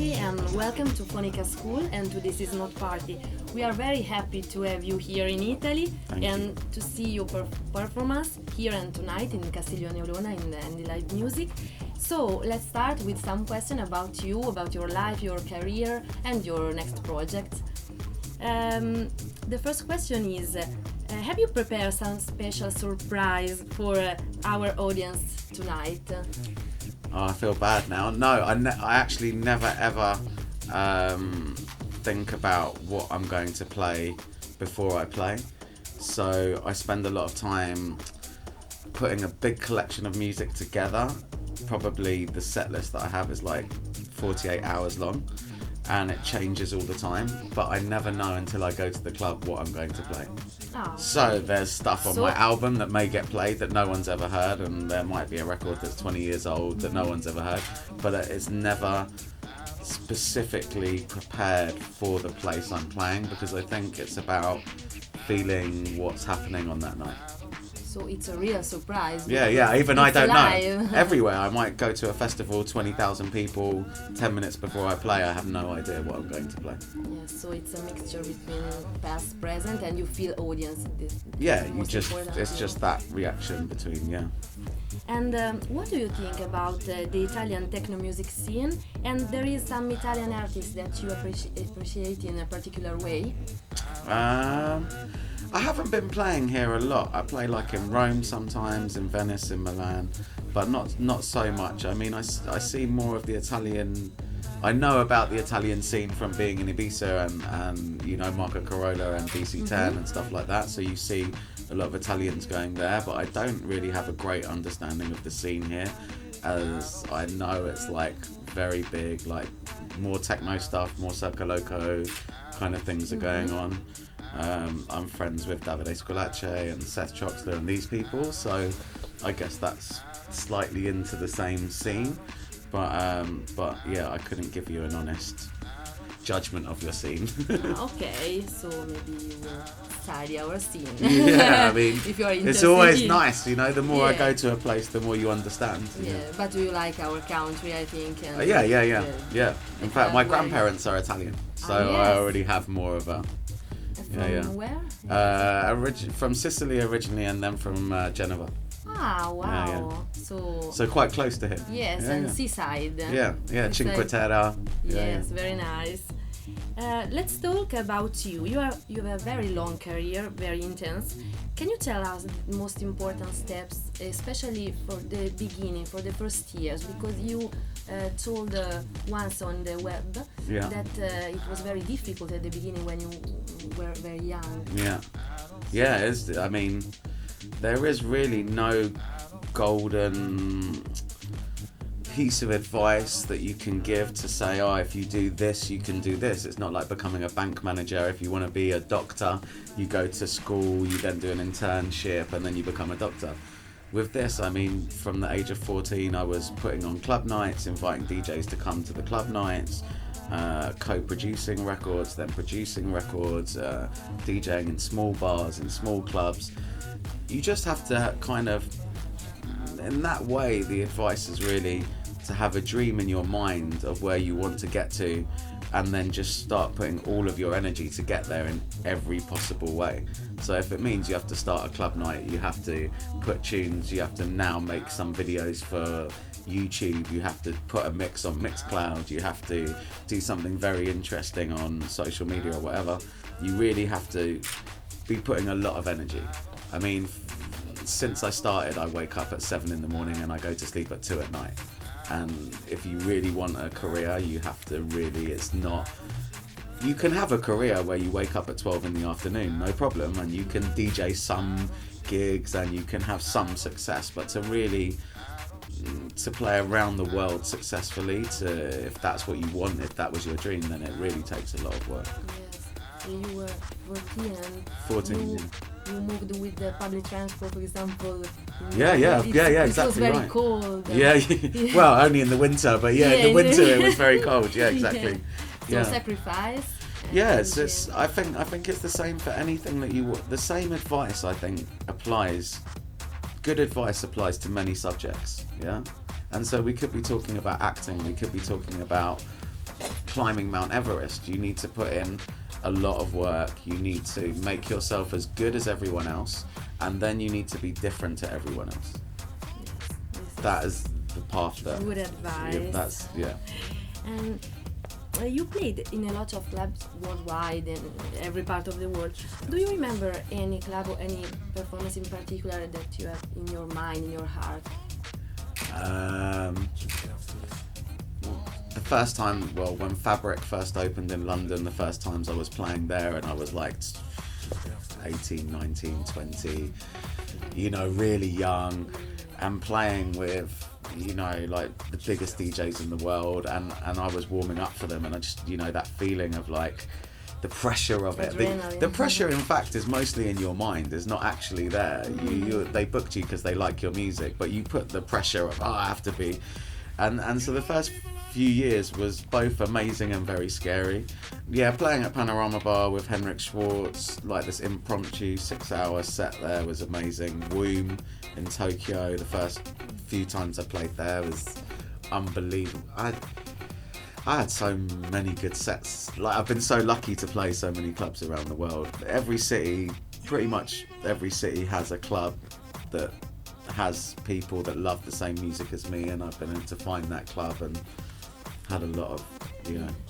everybody and welcome to Phonica School and to This Is Not Party. We are very happy to have you here in Italy and to see your performance here and tonight in Castiglione Olona in the live music. So let's start with some question about you, about your life, your career and your next project. The first question is, have you prepared some special surprise for our audience tonight? Oh, I feel bad now. No, I actually never ever think about what I'm going to play before I play. So I spend a lot of time putting a big collection of music together. Probably the set list that I have is like 48 hours long and it changes all the time, but I never know until I go to the club what I'm going to play. Oh. So there's stuff on my album that may get played that no one's ever heard, and there might be a record that's 20 years old that no one's ever heard, but it's never specifically prepared for the place I'm playing because I think it's about feeling what's happening on that night. So it's a real surprise. Yeah, even I don't live. know. Everywhere, I might go to a festival, 20,000 people, 10 minutes before I play, I have no idea what I'm going to play. Yes, so it's a mixture between past, present, and you feel audience. It's just that reaction between, yeah. And what do you think about the Italian techno music scene? And there is some Italian artists that you appreciate in a particular way? I haven't been playing here a lot. I play like in Rome sometimes, in Venice, in Milan, but not so much. I mean, I see more of the Italian. I know about the Italian scene from being in Ibiza and you know Marco Carola and DC10 and stuff like that. So you see a lot of Italians going there, but I don't really have a great understanding of the scene here, as I know it's like very big, like more techno stuff, more Circo Loco kind of things are going on. I'm friends with Davide Squillace and Seth Troxler and these people, so I guess that's slightly into the same scene. But yeah, I couldn't give you an honest judgment of your scene. Okay, so maybe you will study our scene. Yeah, I mean, if you are it's always nice, you know, the more I go to a place, the more you understand. Yeah, but do you like our country, I think? And Yeah. In fact, my grandparents are Italian, so I already have more of a... From where? From Sicily originally, and then from Genova. Ah, wow. Yeah. So quite close to here. Yes, and seaside. Yeah, Cinque Terre. Yes, very nice. Let's talk about you. You have a very long career, very intense. Can you tell us the most important steps, especially for the beginning, for the first years? Because you told once on the web that it was very difficult at the beginning when you were very young. Yeah. I mean, there is really no golden piece of advice that you can give to say, oh, if you do this, you can do this. It's not like becoming a bank manager. If you want to be a doctor, you go to school, you then do an internship, and then you become a doctor. With this, I mean, from the age of 14, I was putting on club nights, inviting DJs to come to the club nights, co-producing records, then producing records, DJing in small bars, in small clubs. You just have to kind of, in that way, the advice is really to have a dream in your mind of where you want to get to, and then just start putting all of your energy to get there in every possible way. So if it means you have to start a club night, you have to put tunes, you have to now make some videos for YouTube, you have to put a mix on Mixcloud, you have to do something very interesting on social media or whatever, you really have to be putting a lot of energy. I mean, since I started, I wake up at 7 in the morning and I go to sleep at 2 at night. And if you really want a career, you have to really, you can have a career where you wake up at 12 in the afternoon, no problem, and you can DJ some gigs and you can have some success, but to play around the world successfully, if that's what you want, if that was your dream, then it really takes a lot of work. Yes, you were 14. You moved with the public transport, for example. Yeah, exactly. It was very right. cold. Yeah, well, only in the winter, but in the winter it was very cold. Yeah, exactly. So sacrifice. It's I think it's the same for anything that you want. The same advice, I think, applies. Good advice applies to many subjects. Yeah, and so we could be talking about acting. We could be talking about climbing Mount Everest. You need to put in a lot of work. You need to make yourself as good as everyone else, and then you need to be different to everyone else. That is the path there. Good advice. And you played in a lot of clubs worldwide in every part of the world. Do you remember any club or any performance in particular that you have in your mind, in your heart? The first time, when Fabric first opened in London, the first times I was playing there, and I was like 18, 19, 20, really young, and playing with, like the biggest DJs in the world, and I was warming up for them, and I just, that feeling of like the pressure of it. The pressure, in fact, is mostly in your mind. It's not actually there. They booked you because they like your music, but you put the pressure of, I have to be. And so the first few years was both amazing and very scary. Playing at Panorama Bar with Henrik Schwartz, like this impromptu 6-hour set there, was amazing. Womb in Tokyo, the first few times I played there was unbelievable. I had so many good sets. Like, I've been so lucky to play so many clubs around the world. Pretty much every city has a club that has people that love the same music as me, and I've been able to find that club and had a lot of,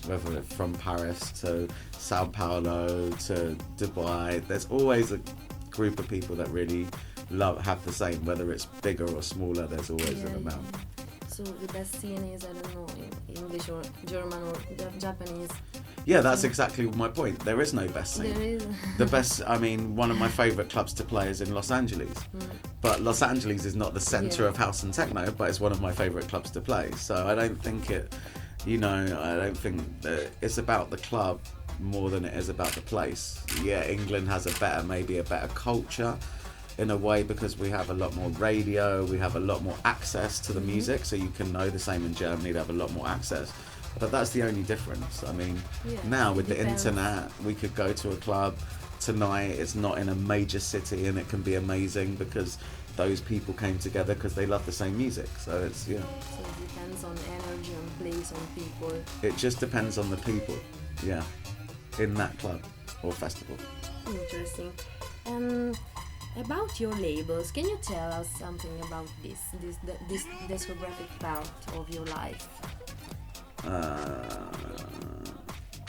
whether it's from Paris to Sao Paulo to Dubai, there's always a group of people that really have the same, whether it's bigger or smaller, there's always an amount. So the best scene is, I don't know, in English or German or Japanese. Yeah, that's exactly my point. There is no best scene. There is. The best, one of my favourite clubs to play is in Los Angeles. But Los Angeles is not the centre of house and techno, but it's one of my favourite clubs to play. So I don't think I don't think that it's about the club more than it is about the place. Yeah, England has maybe a better culture in a way, because we have a lot more radio, we have a lot more access to the music, so you can know the same in Germany, they have a lot more access. But that's the only difference. Now with the internet, we could go to a club tonight, it's not in a major city, and it can be amazing because those people came together because they love the same music. So it's, So it depends on energy, on place, on people. It just depends on the people, in that club or festival. Interesting. About your labels, can you tell us something about this discographic part of your life?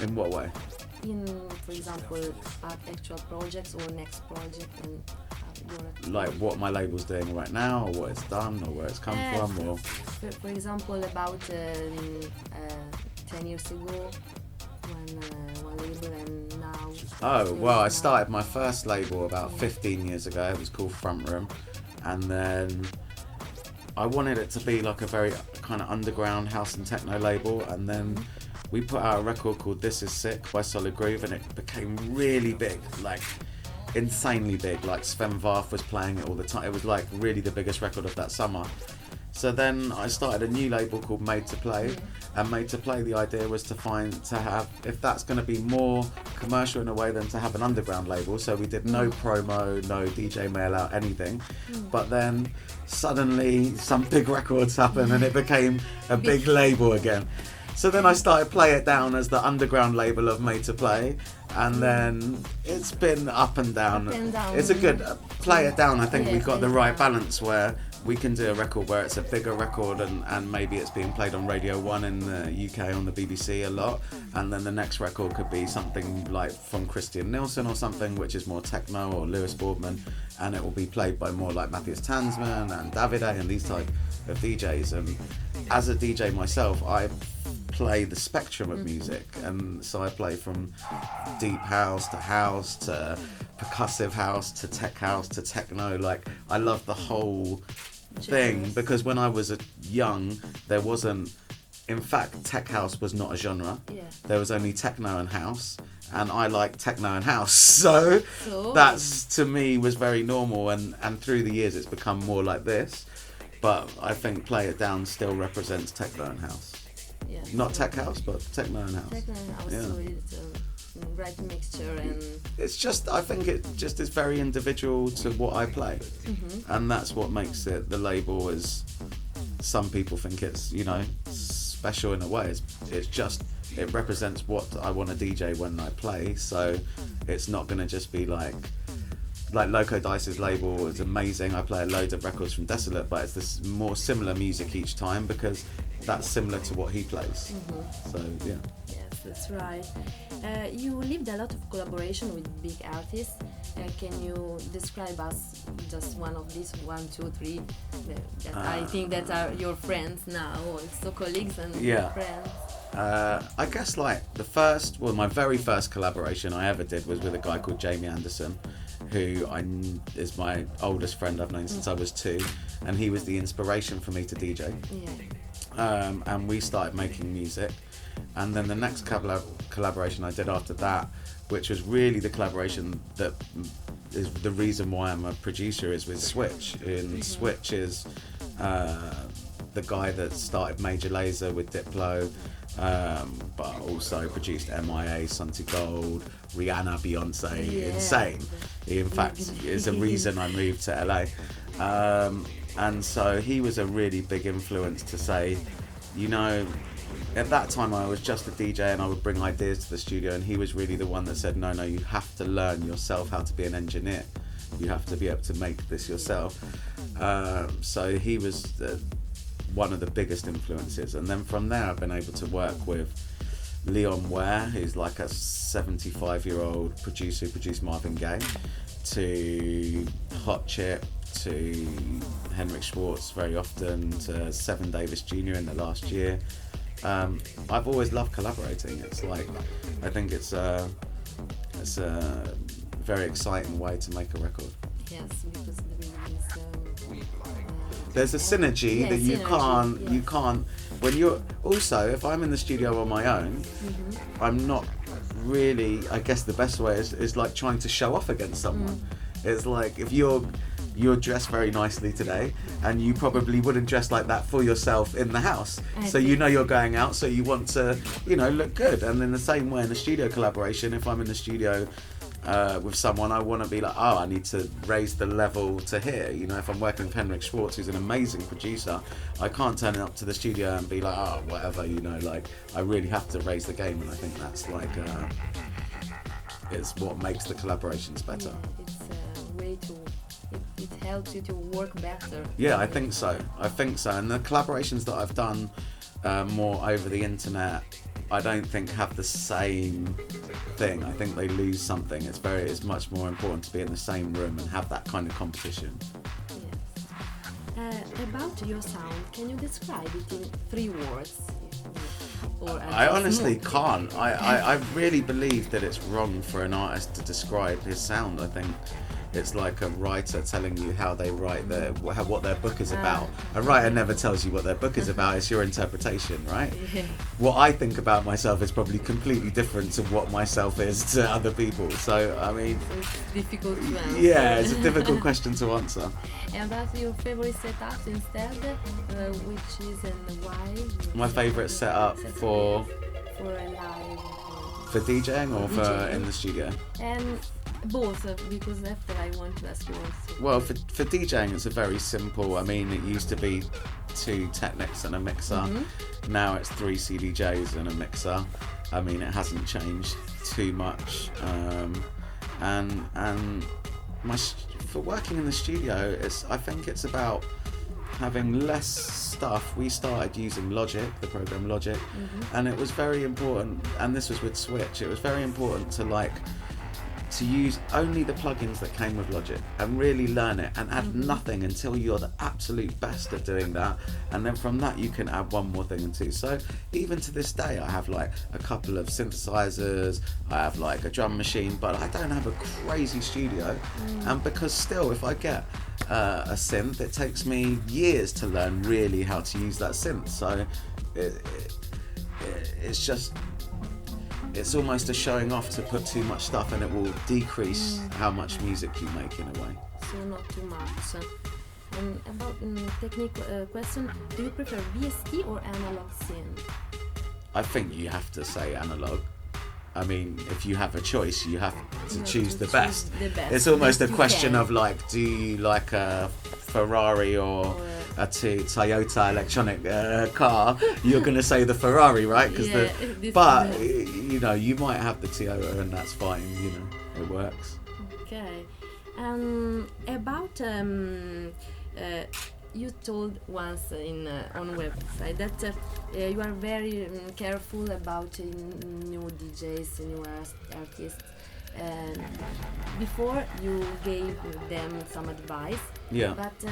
In what way? For example, actual projects or next project, and like what my label's doing right now, or what it's done, or where it's come from, or for example, about 10 years ago, one label, and now. I started my first label about 15 years ago. It was called Front Room, and then I wanted it to be like a very kind of underground house and techno label, and then we put out a record called This Is Sick by Solid Groove, and it became really big, like insanely big. Like Sven Vath was playing it all the time. It was like really the biggest record of that summer. So then I started a new label called Made to Play, and Made to Play, the idea was to have, if that's going to be more commercial in a way, than to have an underground label. So we did no promo, no DJ mail out, anything. But then suddenly some big records happened and it became a big label again. So then I started Play It Down as the underground label of Made to Play, and then it's been up and down. It's a good Play It Down. I think we got the right balance where we can do a record where it's a bigger record and maybe it's being played on Radio 1 in the UK on the BBC a lot, and then the next record could be something like from Christian Nilsson or something, which is more techno, or Lewis Boardman, and it will be played by more like Matthias Tansman and Davide and these type of DJs. And as a DJ myself, I play the spectrum of music, and so I play from deep house to percussive house to tech house to techno. Like, I love the whole thing, because when I was young, there wasn't, in fact, tech house was not a genre. There was only techno and house, and I like techno and house, so that's, to me, was very normal, and through the years it's become more like this. But I think Play It Down still represents techno and house. Not tech house, but techno and house. Techno and house, so it's a right mixture, and it's just, I think it just is very individual to what I play, and that's what makes it the label. Is some people think it's, special in a way. It's just it represents what I want to DJ when I play. So it's not going to just be like Loco Dice's label is amazing. I play loads of records from Desolate, but it's this more similar music each time because that's similar to what he plays. So yeah. Yes, that's right. You lived a lot of collaboration with big artists. Can you describe us just one of these, 1, 2, 3? That I think that are your friends now, also colleagues and friends. I guess like my very first collaboration I ever did was with a guy called Jamie Anderson, who is my oldest friend I've known since I was 2, and he was the inspiration for me to DJ. And we started making music, and then the next collaboration I did after that, which was really the collaboration that is the reason why I'm a producer, is with Switch. And Switch is the guy that started Major Lazer with Diplo, but also produced MIA, Santi Gold, Rihanna, Beyonce, Insane. He in fact is the reason I moved to LA. And so he was a really big influence to say, you know, at that time I was just a DJ and I would bring ideas to the studio, and he was really the one that said, no, you have to learn yourself how to be an engineer. You have to be able to make this yourself. So he was one of the biggest influences. And then from there I've been able to work with Leon Ware, who's like a 75-year-old producer who produced Marvin Gaye, to Hot Chip, to Henrik Schwartz very often, to Seven Davis Jr. in the last year. I've always loved collaborating. It's like, I think it's a very exciting way to make a record. Yes, because there's a synergy that you can't when you're also, if I'm in the studio on my own, I'm not really, I guess the best way is like trying to show off against someone. It's like if you're dressed very nicely today, and you probably wouldn't dress like that for yourself in the house. So you know you're going out, so you want to, look good. And in the same way in a studio collaboration, if I'm in the studio with someone, I want to be like, I need to raise the level to here. If I'm working with Henrik Schwartz, who's an amazing producer, I can't turn up to the studio and be like, whatever, I really have to raise the game. And I think that's like, it's what makes the collaborations better. Yeah, it's a way to, it helps you to work better. Yeah, I think so. And the collaborations that I've done more over the internet, I don't think have the same thing. I think they lose something. It's much more important to be in the same room and have that kind of competition. Yes. About your sound, can you describe it in 3 words? I honestly can't. I really believe that it's wrong for an artist to describe his sound. I think it's like a writer telling you how they write what their book is about. A writer never tells you what their book is about. It's your interpretation, right? Yeah. What I think about myself is probably completely different to what myself is to other people. So, I mean... So it's difficult to answer. Yeah, it's a difficult question to answer. And about your favorite setup instead, which is and why? My favorite setup for a live... For DJing or for in the studio? And both, because after I want to ask you also. Well, for DJing it's a very simple, I mean, it used to be 2 Technics and a mixer. Now it's 3 CDJs and a mixer. I mean, it hasn't changed too much. And for working in the studio, I think it's about having less stuff. We started using Logic, the program Logic, and it was very important, and this was with Switch, it was very important to use only the plugins that came with Logic and really learn it and add nothing until you're the absolute best at doing that, and then from that you can add one more thing and 2. So even to this day I have like a couple of synthesizers, I have like a drum machine, but I don't have a crazy studio. And because still if I get a synth, it takes me years to learn really how to use that synth. So it's just, it's almost a showing off to put too much stuff, and it will decrease how much music you make in a way. So not too much. And about technical question, do you prefer VST or analog synth? I think you have to say analog. I mean, if you have a choice, you have to choose the best. It's almost a question of like, do you like a Ferrari or a Toyota electronic car, you're going to say the Ferrari, right? But you know, you might have the Toyota, and that's fine. You know, it works. Okay. About you told once on website that you are very careful about new DJs, new artists. Before you gave them some advice. Yeah. But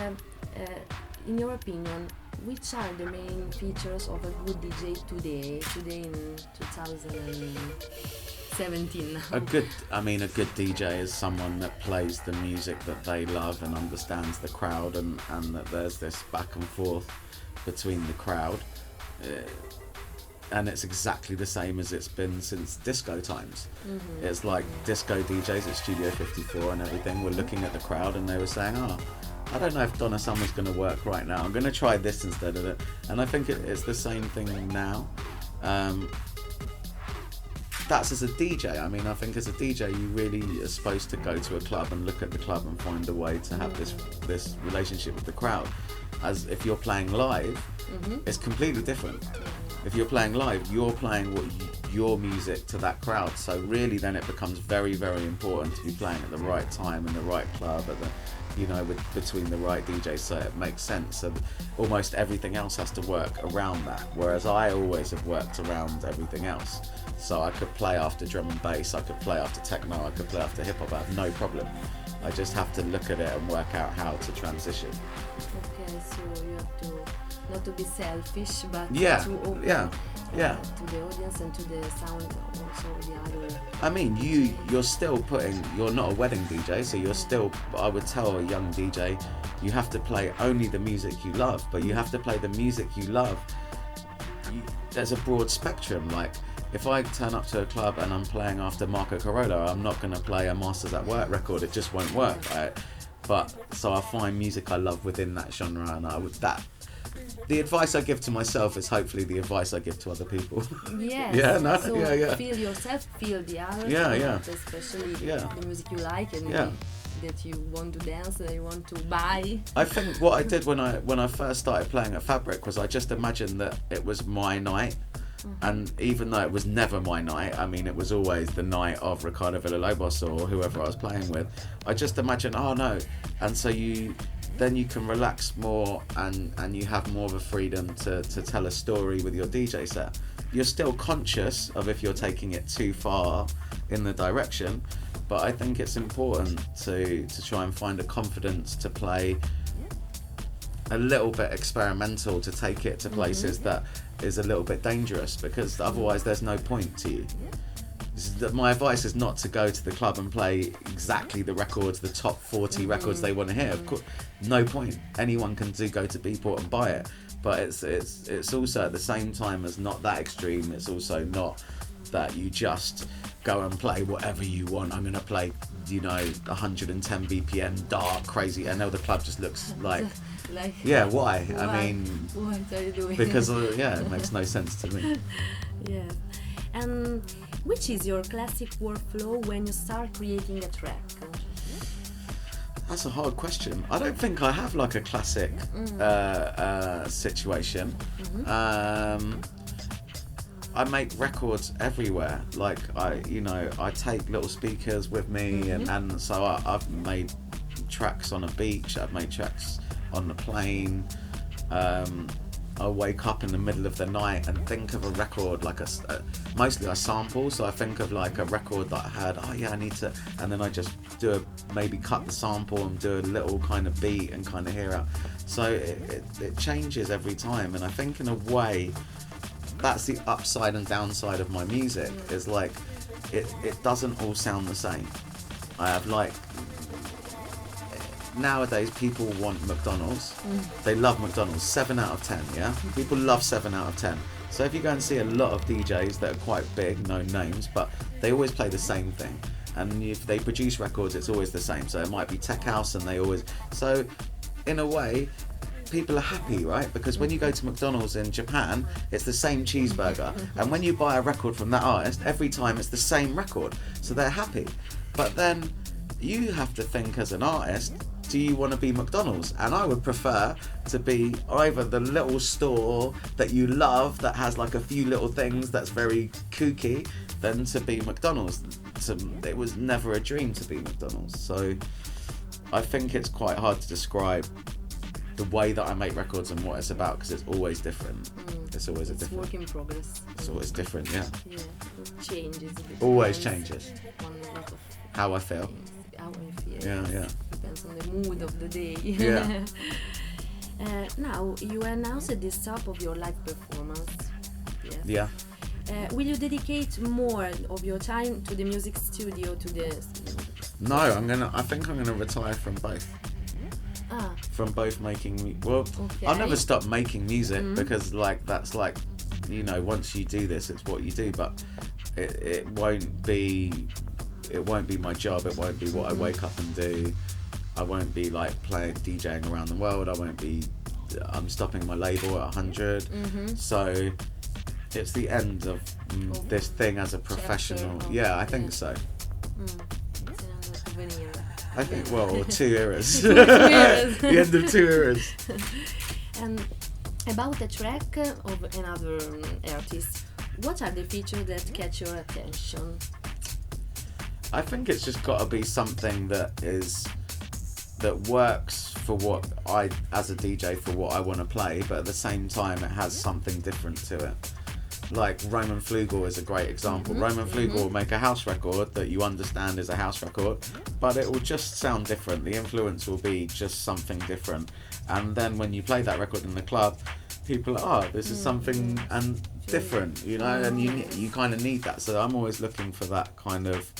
in your opinion, which are the main features of a good DJ today in 2017 now? A good DJ is someone that plays the music that they love and understands the crowd, and that there's this back and forth between the crowd. And it's exactly the same as it's been since disco times. Mm-hmm. It's like disco DJs at Studio 54 and everything were looking at the crowd, and they were saying, I don't know if Donna Summer's going to work right now. I'm going to try this instead of it. And I think it's the same thing now. That's as a DJ. I mean, I think as a DJ, you really are supposed to go to a club and look at the club and find a way to have this relationship with the crowd. As if you're playing live, it's completely different. If you're playing live, you're playing your music to that crowd. So really, then it becomes very, very important to be playing at the right time in the right club, between the right DJs, so it makes sense. So almost everything else has to work around that. Whereas I always have worked around everything else. So I could play after drum and bass, I could play after techno, I could play after hip hop. I have no problem. I just have to look at it and work out how to transition. Okay, so you have to not to be selfish, but to open to the audience and to the sound, also the other. I mean, you're not a wedding DJ, so you're still, I would tell a young DJ, you have to play only the music you love, but you have to play the music you love. There's a broad spectrum. Like, if I turn up to a club and I'm playing after Marco Carola, I'm not going to play a Masters at Work record. It just won't work, right? But so I find music I love within that genre, and the advice I give to myself is hopefully the advice I give to other people. Yes. Feel yourself, feel the others. Especially the music you like and that you want to dance and you want to buy. I think what I did when I first started playing at Fabric was I just imagined that it was my night. And even though it was never my night, I mean, it was always the night of Ricardo Villalobos or whoever I was playing with, I just imagined, and so then you can relax more and you have more of a freedom to tell a story with your DJ set. You're still conscious of if you're taking it too far in the direction, but I think it's important to try and find a confidence to play a little bit experimental, to take it to places that is a little bit dangerous, because otherwise there's no point to you. My advice is not to go to the club and play exactly the records, the top 40 records they want to hear. Of course, no point. Anyone can go to Beatport and buy it, but it's also at the same time as not that extreme. It's also not that you just go and play whatever you want. I'm going to play, 110 BPM, dark, crazy, and now the club just looks like why? What are you doing? Because it makes no sense to me. Yeah. And which is your classic workflow when you start creating a track? That's a hard question. I don't think I have like a classic situation. I make records everywhere. Like I take little speakers with me, and so I've made tracks on a beach. I've made tracks on the plane. I wake up in the middle of the night and think of a record, like mostly I sample, so I think of like a record that I had, I need to, and then I just maybe cut the sample and do a little kind of beat and kind of hear out. So it changes every time, and I think in a way that's the upside and downside of my music, is like it doesn't all sound the same. I have like, nowadays people want McDonald's. They love McDonald's. 7 out of 10, yeah? People love 7 out of 10. So if you go and see a lot of DJs that are quite big, known names, but they always play the same thing. And if they produce records, it's always the same. So it might be tech house, and so in a way, people are happy, right? Because when you go to McDonald's in Japan, it's the same cheeseburger. And when you buy a record from that artist, every time it's the same record. So they're happy. But then you have to think as an artist do you want to be McDonald's? And I would prefer to be either the little store that you love that has like a few little things that's very kooky than to be McDonald's. It was never a dream to be McDonald's. So I think it's quite hard to describe the way that I make records and what it's about, because it's always different. It's always a different work in progress. It's always different, yeah. Yeah, it changes. Always changes. On a lot of How I feel. things. How I feel. Yeah. Depends on the mood of the day. Yeah. Now you announced the stop of your live performance. Yes. Yeah. Will you dedicate more of your time to the music studio, to the? No, I think I'm gonna retire from both. From both making. Well, Okay. I'll never stop making music because that's once you do this, it's what you do. But it won't be my job. It won't be what I wake up and do. I won't be like playing DJing around the world. I'm stopping my label at 100. So it's the end of this thing as a professional. Yeah, I think so. I think, 2 eras. The end of 2 eras. And about a track of another artist, what are the features that catch your attention? I think it's just got to be something that works for what as a DJ, for what I want to play, but at the same time it has something different to it. Like Roman Flugel is a great example. Roman Flugel will make a house record that you understand is a house record, but it will just sound different. The influence will be just something different. And then when you play that record in the club, people are, this is something and different, and you kind of need that. So I'm always looking for that kind of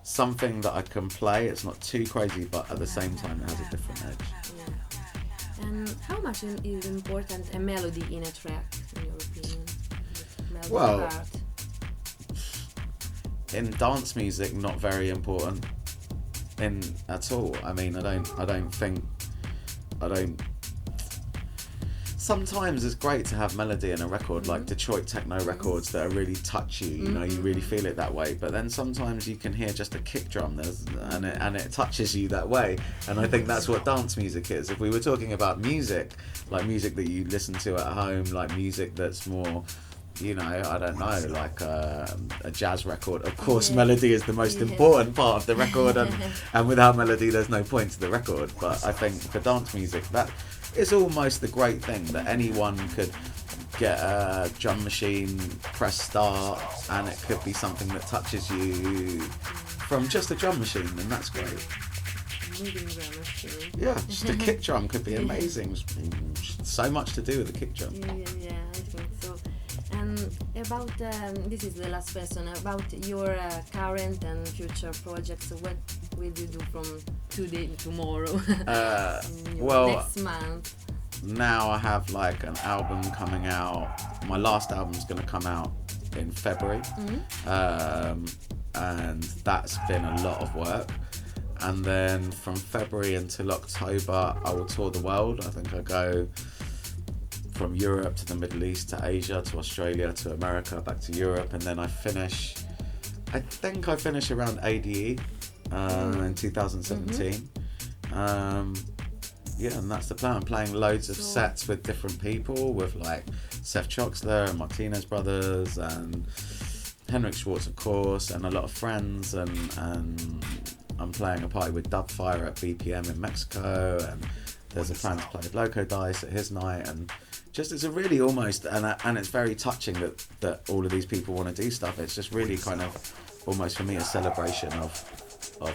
something that I can play. It's not too crazy, but at the same time it has a different edge. Yeah. And how much is important a melody in a track, in your opinion? Well, part? In dance music, not very important at all. I mean, I don't think. Sometimes it's great to have melody in a record, like Detroit techno records that are really touchy. You really feel it that way. But then sometimes you can hear just a kick drum, and it touches you that way. And I think that's what dance music is. If we were talking about music, like music that you listen to at home, like music that's more, I don't know, like a jazz record. Of course, melody is the most important part of the record, and without melody, there's no point to the record. But I think for dance music, that is almost the great thing, that anyone could get a drum machine, press start, and it could be something that touches you from just a drum machine, and that's great. Moving drum machine. Yeah, just a kick drum could be amazing. So much to do with a kick drum. Yeah, I think so. And about this is the last question about your current and future projects. What will you do from today to tomorrow? Next month. Now I have like an album coming out. My last album's going to come out in February, and that's been a lot of work. And then from February until October, I will tour the world. I think I go from Europe to the Middle East to Asia to Australia to America, back to Europe, and then I finish around ADE in 2017. And that's the plan. I'm playing loads of sets with different people, with like Seth Troxler and Martinez Brothers and Henrik Schwartz, of course, and a lot of friends, and I'm playing a party with Dubfire at BPM in Mexico, and there's a plan to play with Loco Dice at his night, and just it's a really almost, and it's very touching that all of these people want to do stuff. It's just really kind of almost for me a celebration of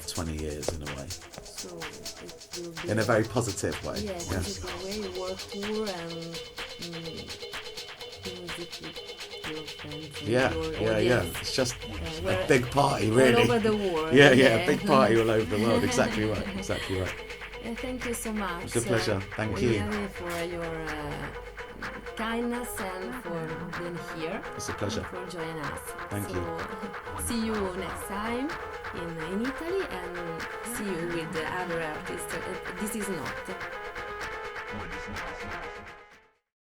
20 years in a way. So it will be in a very positive way. Yeah, positive way, world tour and music with your friends. Yeah. It's just a big party, really. All over the world. Yeah, a big party all over the world. Exactly right. Thank you so much. It's a pleasure. Thank you. Really for your kindness and for being here. It's a pleasure. And for joining us. Thank you. See you next time in Italy, and see you with the other artists. This is not.